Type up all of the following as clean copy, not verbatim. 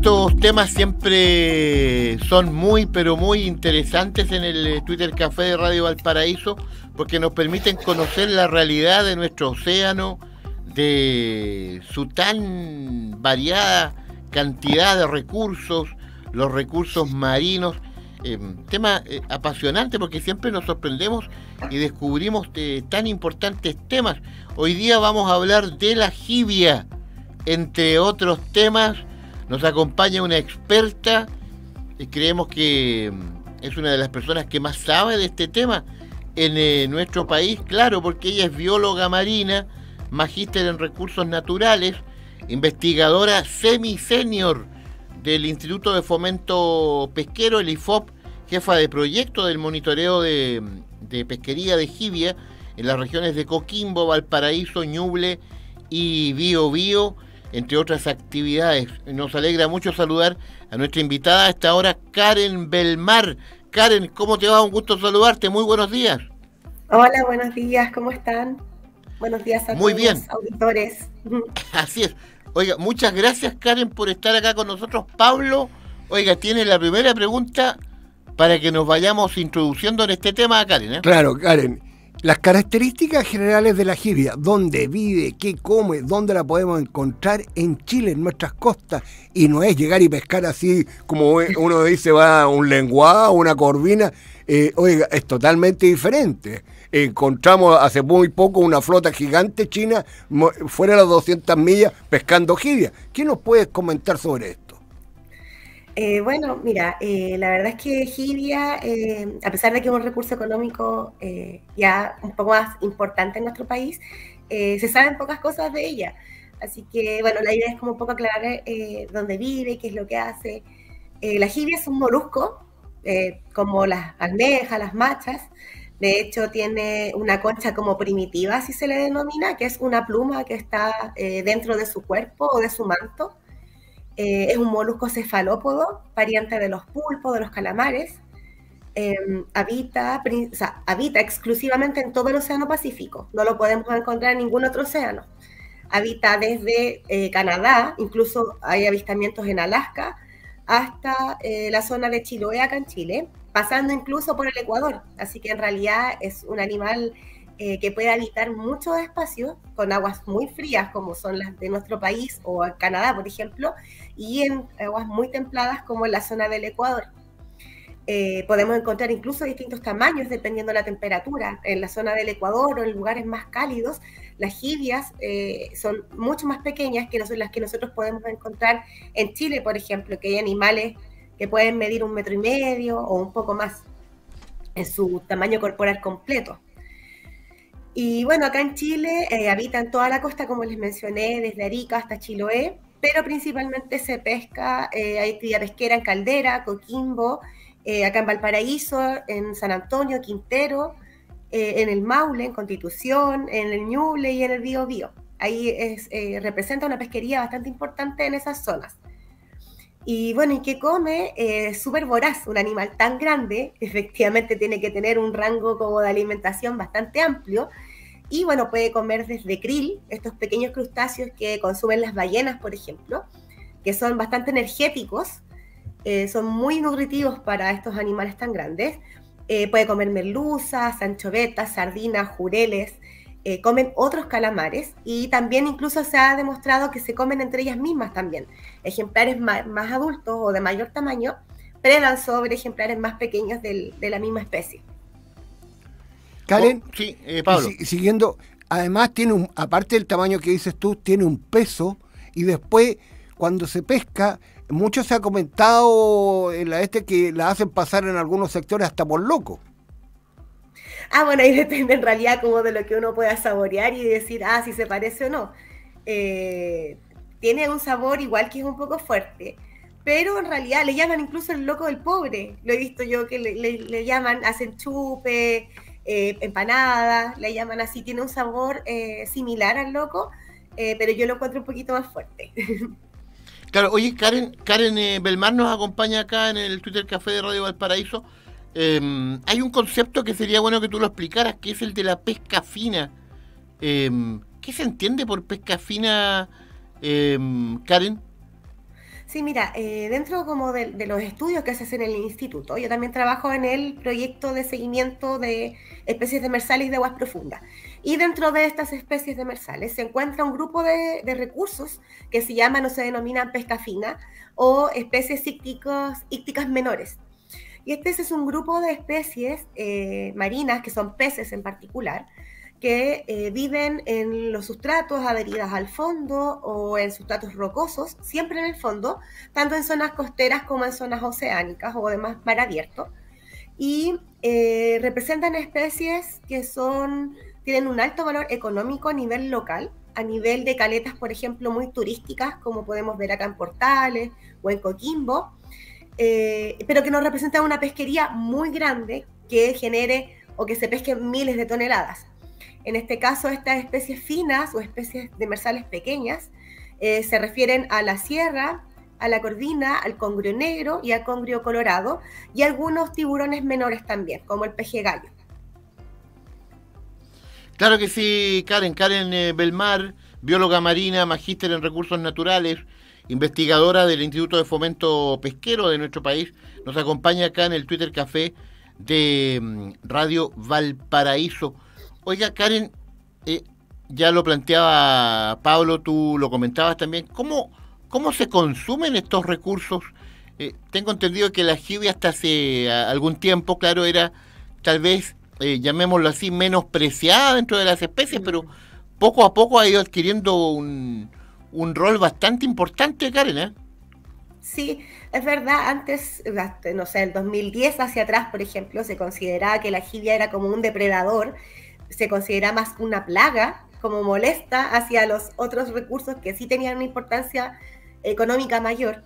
estos temas siempre son muy, pero muy interesantes en el Twitter Café de Radio Valparaíso, porque nos permiten conocer la realidad de nuestro océano, de su tan variada cantidad de recursos, los recursos marinos. Tema apasionante, porque siempre nos sorprendemos y descubrimos tan importantes temas. Hoy día vamos a hablar de la jibia, entre otros temas. Nos acompaña una experta, y creemos que es una de las personas que más sabe de este tema en nuestro país, claro, porque ella es bióloga marina, magíster en recursos naturales, investigadora semi-senior del Instituto de Fomento Pesquero, el IFOP, jefa de proyecto del monitoreo de pesquería de jibia en las regiones de Coquimbo, Valparaíso, Ñuble y Biobío, entre otras actividades. Nos alegra mucho saludar a nuestra invitada a esta hora, Karen Belmar. Karen, ¿cómo te va? Un gusto saludarte. Muy buenos días. Hola, buenos días. ¿Cómo están? Buenos días a Muy todos bien. los auditores. Así es. Oiga, muchas gracias, Karen, por estar acá con nosotros. Pablo, oiga, tiene la primera pregunta para que nos vayamos introduciendo en este tema a Karen, ¿eh? Claro, Karen. Las características generales de la jibia, dónde vive, qué come, dónde la podemos encontrar en Chile, en nuestras costas, y no es llegar y pescar así como uno dice, va a un lenguado, una corvina. Oiga, es totalmente diferente. Encontramos hace muy poco una flota gigante china fuera de las 200 millas pescando jibia. ¿Qué nos puedes comentar sobre esto? Bueno, mira, la verdad es que jibia, a pesar de que es un recurso económico ya un poco más importante en nuestro país, se saben pocas cosas de ella. Así que, bueno, la idea es como un poco aclarar dónde vive, qué es lo que hace. La jibia es un molusco, como las almejas, las machas. De hecho, tiene una concha como primitiva, así se le denomina, que es una pluma que está dentro de su cuerpo o de su manto. Es un molusco cefalópodo, pariente de los pulpos, de los calamares. Habita exclusivamente en todo el Océano Pacífico. No lo podemos encontrar en ningún otro océano. Habita desde Canadá, incluso hay avistamientos en Alaska, hasta la zona de Chiloé, acá en Chile, pasando incluso por el Ecuador. Así que en realidad es un animal que puede habitar muchos espacios con aguas muy frías, como son las de nuestro país o Canadá, por ejemplo, y en aguas muy templadas, como en la zona del Ecuador. Podemos encontrar incluso distintos tamaños dependiendo de la temperatura. En la zona del Ecuador o en lugares más cálidos, las jibias son mucho más pequeñas que las que nosotros podemos encontrar en Chile, por ejemplo, que hay animales que pueden medir 1,5 metros o un poco más en su tamaño corporal completo. Y bueno, acá en Chile habitan toda la costa, como les mencioné, desde Arica hasta Chiloé, pero principalmente se pesca, hay actividad pesquera en Caldera, Coquimbo, acá en Valparaíso, en San Antonio, Quintero, en el Maule, en Constitución, en el Ñuble y en el Biobío. Ahí representa una pesquería bastante importante en esas zonas. Y bueno, ¿y qué come? Súper voraz, un animal tan grande, efectivamente tiene que tener un rango como de alimentación bastante amplio, y bueno, puede comer desde krill, estos pequeños crustáceos que consumen las ballenas, por ejemplo, que son bastante energéticos, son muy nutritivos para estos animales tan grandes. Puede comer merluzas, anchovetas, sardinas, jureles, comen otros calamares, y también incluso se ha demostrado que se comen entre ellas mismas también. Ejemplares más adultos o de mayor tamaño predan sobre ejemplares más pequeños de la misma especie. Karen, sí, Pablo. Siguiendo, además aparte del tamaño que dices tú, tiene un peso, y después cuando se pesca, mucho se ha comentado en que la hacen pasar en algunos sectores hasta por loco. Bueno, ahí depende en realidad como de lo que uno pueda saborear y decir, si se parece o no. Tiene un sabor igual que es un poco fuerte, pero en realidad le llaman incluso el loco del pobre. Lo he visto yo que le llaman, hacen chupe, empanadas, le llaman así. Tiene un sabor similar al loco, pero yo lo encuentro un poquito más fuerte. Claro, oye, Karen Belmar nos acompaña acá en el Twitter Café de Radio Valparaíso. Hay un concepto que sería bueno que tú lo explicaras, que es el de la pesca fina. ¿Qué se entiende por pesca fina, Karen? Sí, mira, dentro como de los estudios que se hacen en el instituto, yo también trabajo en el proyecto de seguimiento de especies demersales y de aguas profundas. Y dentro de estas especies demersales se encuentra un grupo de recursos que se llaman o se denominan pesca fina o especies ícticas menores. Y este es un grupo de especies marinas, que son peces en particular, que viven en los sustratos adheridas al fondo o en sustratos rocosos, siempre en el fondo, tanto en zonas costeras como en zonas oceánicas o de mar abierto. Y representan especies que tienen un alto valor económico a nivel local, a nivel de caletas, por ejemplo, muy turísticas, como podemos ver acá en Portales o en Coquimbo, pero que nos representa una pesquería muy grande que genere o que se pesquen miles de toneladas. En este caso, estas especies finas o especies demersales pequeñas se refieren a la sierra, a la corvina, al congrio negro y al congrio colorado, y algunos tiburones menores también, como el peje gallo. Claro que sí, Karen. Karen Belmar, bióloga marina, magíster en recursos naturales, investigadora del Instituto de Fomento Pesquero de nuestro país, nos acompaña acá en el Twitter Café de Radio Valparaíso. Oiga, Karen, ya lo planteaba Pablo, tú lo comentabas también, ¿cómo se consumen estos recursos? Tengo entendido que la jibia hasta hace algún tiempo, claro, era tal vez, llamémoslo así, menospreciada dentro de las especies, pero poco a poco ha ido adquiriendo un rol bastante importante, Karen, ¿eh? Sí, es verdad, antes, no sé, el 2010 hacia atrás, por ejemplo, se consideraba que la jibia era como un depredador, se considera más una plaga, como molesta hacia los otros recursos que sí tenían una importancia económica mayor.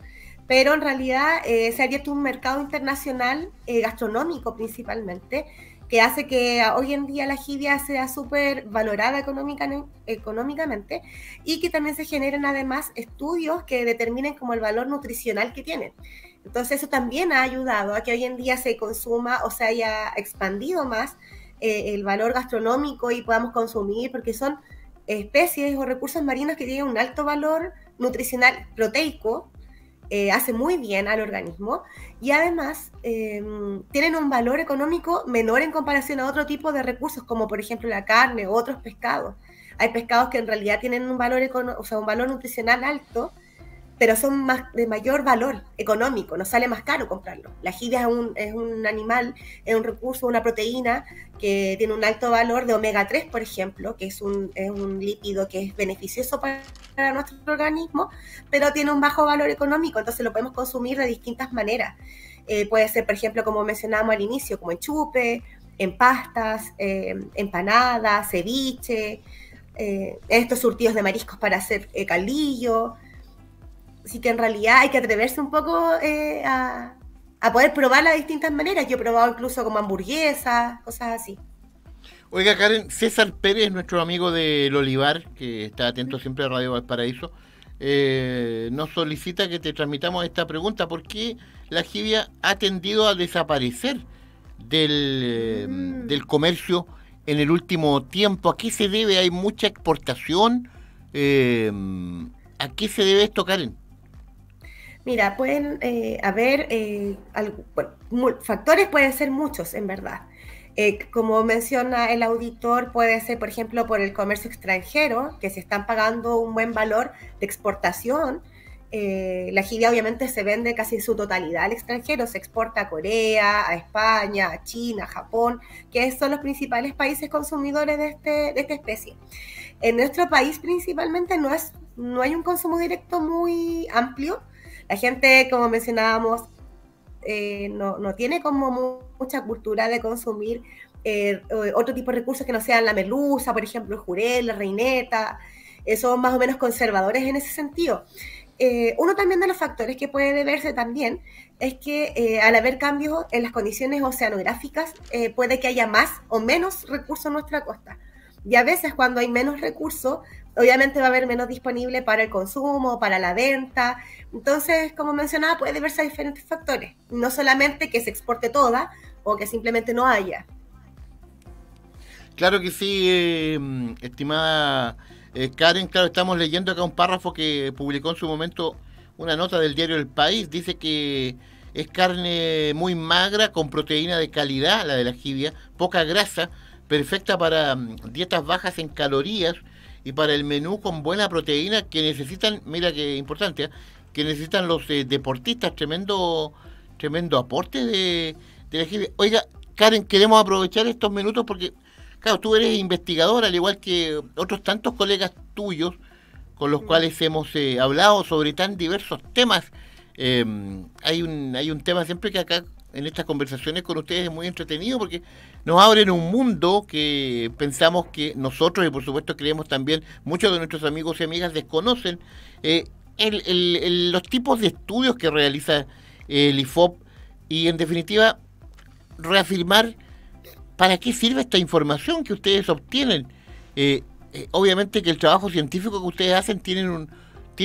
Pero en realidad se ha abierto un mercado internacional, gastronómico principalmente, que hace que hoy en día la jibia sea súper valorada económicamente y que también se generen además estudios que determinen como el valor nutricional que tienen. Entonces eso también ha ayudado a que hoy en día se consuma o se haya expandido más el valor gastronómico y podamos consumir, porque son especies o recursos marinos que tienen un alto valor nutricional proteico, hace muy bien al organismo y además tienen un valor económico menor en comparación a otro tipo de recursos, como por ejemplo la carne o otros pescados. Hay pescados que en realidad tienen un valor, o sea, un valor nutricional alto, pero son de mayor valor económico, nos sale más caro comprarlo. La jibia es un animal, es un recurso, una proteína que tiene un alto valor de omega 3, por ejemplo, que es un lípido que es beneficioso para nuestro organismo, pero tiene un bajo valor económico, entonces lo podemos consumir de distintas maneras. Puede ser, por ejemplo, como mencionábamos al inicio, como en chupe, en pastas, empanadas, ceviche, estos surtidos de mariscos para hacer caldillo. Así que en realidad hay que atreverse un poco a poder probarla de distintas maneras. Yo he probado incluso como hamburguesas, cosas así. Oiga, Karen, César Pérez, nuestro amigo del Olivar, que está atento siempre a Radio Valparaíso, nos solicita que te transmitamos esta pregunta. ¿Por qué la jibia ha tendido a desaparecer del comercio en el último tiempo? ¿A qué se debe? ¿Hay mucha exportación? ¿A qué se debe esto, Karen? Mira, pueden haber factores, pueden ser muchos, en verdad. Como menciona el auditor, puede ser, por ejemplo, por el comercio extranjero, que se están pagando un buen valor de exportación. La jibia obviamente se vende casi en su totalidad al extranjero, se exporta a Corea, a España, a China, a Japón, que son los principales países consumidores de esta especie. En nuestro país principalmente no hay un consumo directo muy amplio. La gente, como mencionábamos, no tiene como mucha cultura de consumir otro tipo de recursos que no sean la merluza, por ejemplo, el jurel, la reineta. Son más o menos conservadores en ese sentido. Uno también de los factores que puede deberse también es que al haber cambios en las condiciones oceanográficas, puede que haya más o menos recursos en nuestra costa. Y a veces cuando hay menos recursos, obviamente va a haber menos disponible para el consumo, para la venta. Entonces, como mencionaba, puede deberse a diferentes factores. No solamente que se exporte toda o que simplemente no haya. Claro que sí, estimada Karen. Claro, estamos leyendo acá un párrafo que publicó en su momento una nota del diario El País, dice que es carne muy magra, con proteína de calidad, la de la jibia, poca grasa, perfecta para dietas bajas en calorías y para el menú con buena proteína que necesitan, mira que importante, que necesitan los deportistas, tremendo aporte de la jibia. Oiga, Karen, queremos aprovechar estos minutos porque, claro, tú eres investigadora, al igual que otros tantos colegas tuyos, con los cuales hemos hablado sobre tan diversos temas. Hay un tema siempre que acá en estas conversaciones con ustedes es muy entretenido porque nos abren un mundo que pensamos que nosotros y por supuesto creemos también muchos de nuestros amigos y amigas desconocen los tipos de estudios que realiza el IFOP y en definitiva reafirmar para qué sirve esta información que ustedes obtienen. Obviamente que el trabajo científico que ustedes hacen tiene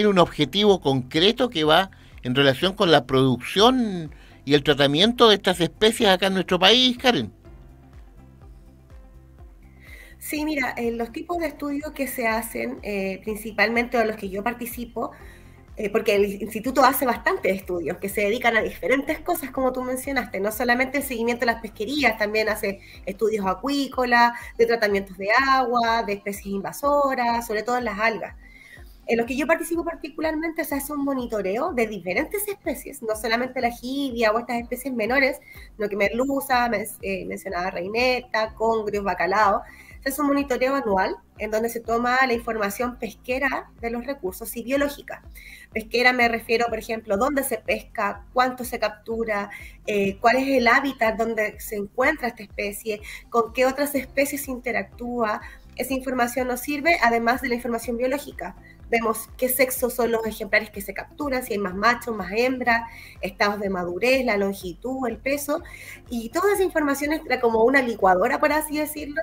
un objetivo concreto que va en relación con la producción y el tratamiento de estas especies acá en nuestro país, Karen. Sí, mira, los tipos de estudios que se hacen, principalmente de los que yo participo, porque el instituto hace bastantes estudios que se dedican a diferentes cosas, como tú mencionaste, no solamente el seguimiento de las pesquerías, también hace estudios acuícolas, de tratamientos de agua, de especies invasoras, sobre todo en las algas. En los que yo participo particularmente se hace un monitoreo de diferentes especies, no solamente la jibia o estas especies menores, sino que merluza, mencionaba reineta, congrios, bacalao. Se hace un monitoreo anual en donde se toma la información pesquera de los recursos y biológica. Pesquera me refiero, por ejemplo, dónde se pesca, cuánto se captura, cuál es el hábitat donde se encuentra esta especie, con qué otras especies interactúa. Esa información nos sirve además de la información biológica. Vemos qué sexos son los ejemplares que se capturan, si hay más machos, más hembras, estados de madurez, la longitud, el peso, y toda esa información entra como una licuadora, por así decirlo,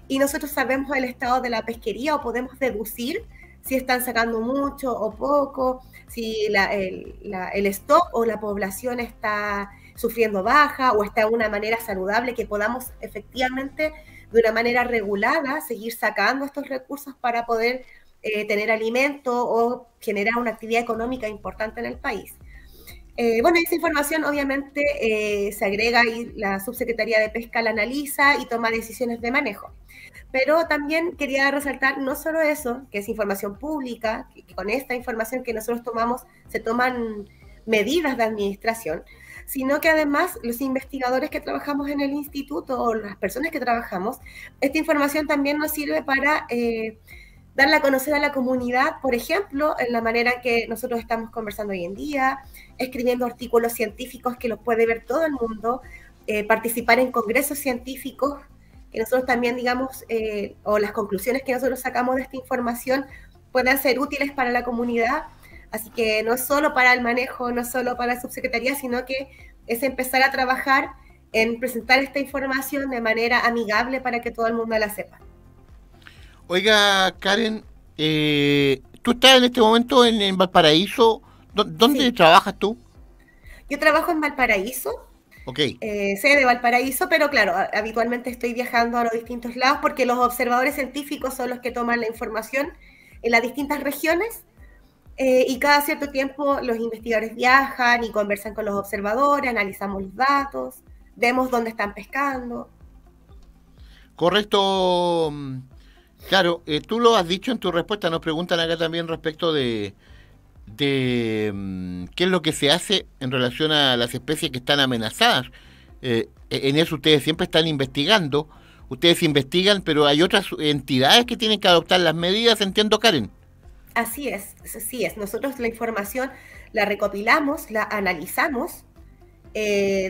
y nosotros sabemos el estado de la pesquería o podemos deducir si están sacando mucho o poco, si el stock o la población está sufriendo baja o está de una manera saludable, que podamos efectivamente, de una manera regulada, seguir sacando estos recursos para poder tener alimento o generar una actividad económica importante en el país. Bueno, esa información obviamente se agrega y la Subsecretaría de Pesca la analiza y toma decisiones de manejo. Pero también quería resaltar no solo eso, que es información pública, que con esta información que nosotros tomamos se toman medidas de administración, sino que además los investigadores que trabajamos en el instituto o las personas que trabajamos, esta información también nos sirve para darla a conocer a la comunidad, por ejemplo, en la manera que nosotros estamos conversando hoy en día, escribiendo artículos científicos que los puede ver todo el mundo, participar en congresos científicos, que nosotros también, digamos, o las conclusiones que nosotros sacamos de esta información puedan ser útiles para la comunidad. Así que no es solo para el manejo, no es solo para la subsecretaría, sino que es empezar a trabajar en presentar esta información de manera amigable para que todo el mundo la sepa. Oiga, Karen, tú estás en este momento en Valparaíso. ¿Dónde Sí. trabajas tú? Yo trabajo en Valparaíso, Ok. sede de Valparaíso, pero claro, habitualmente estoy viajando a los distintos lados porque los observadores científicos son los que toman la información en las distintas regiones y cada cierto tiempo los investigadores viajan y conversan con los observadores, analizamos los datos, vemos dónde están pescando. Correcto. Claro, tú lo has dicho en tu respuesta, nos preguntan acá también respecto de qué es lo que se hace en relación a las especies que están amenazadas. En eso ustedes siempre están investigando, ustedes investigan, pero hay otras entidades que tienen que adoptar las medidas, entiendo, Karen. Así es, así es. Nosotros la información la recopilamos, la analizamos,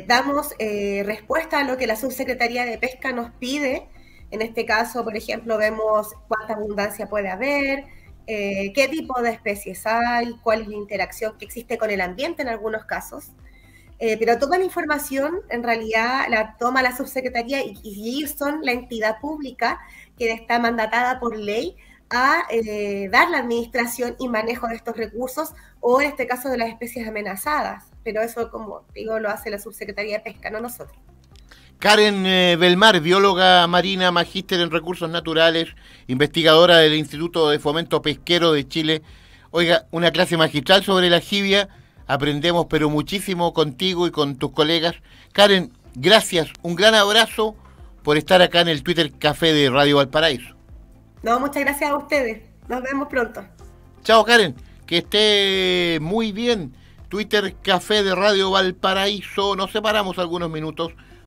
damos respuesta a lo que la Subsecretaría de Pesca nos pide. En este caso, por ejemplo, vemos cuánta abundancia puede haber, qué tipo de especies hay, cuál es la interacción que existe con el ambiente en algunos casos. Pero toda la información en realidad la toma la subsecretaría y ellos son la entidad pública que está mandatada por ley a dar la administración y manejo de estos recursos o en este caso de las especies amenazadas. Pero eso, como digo, lo hace la Subsecretaría de Pesca, no nosotros. Karen Belmar, bióloga marina, magíster en recursos naturales, investigadora del Instituto de Fomento Pesquero de Chile. Oiga, una clase magistral sobre la jibia. Aprendemos pero muchísimo contigo y con tus colegas. Karen, gracias. Un gran abrazo por estar acá en el Twitter Café de Radio Valparaíso. No, muchas gracias a ustedes. Nos vemos pronto. Chao, Karen. Que esté muy bien. Twitter Café de Radio Valparaíso. Nos separamos algunos minutos